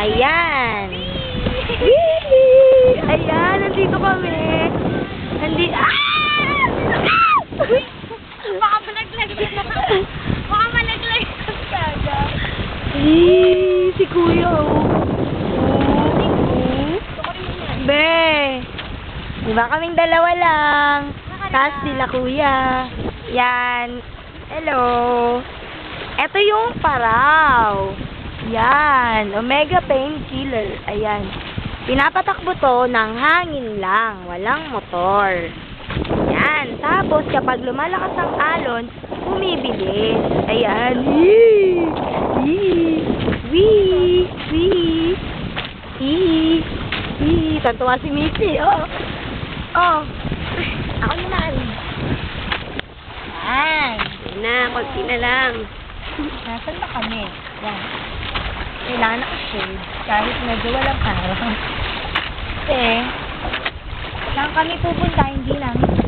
Ayan. Whee! Ayan, nandito kami. Uy! Baka malaglag na. Baka malaglag ka ka. Si Kuya, oh. Be. Diba kaming dalawa lang. Tapos sila Kuya. Yan. Hello. Ito yung paraw. Yan. Omega painkiller. Ayan. Pinapatakbo to ng hangin lang. Walang motor. Yan. Tapos, kapag lumalakas ang alon, bumibilis. Ayan. Yee! Yee! Wee! Wee! Yee! Yee! Tantuwa si Missy. Oh! Oh! Ako naman. Yan. Yan na. Konti na lang. Nasaan ba kami? Yan. Kailangan naka-shade. Kahit medyo walang araw. Kasi, saan kami pupunta, hindi namin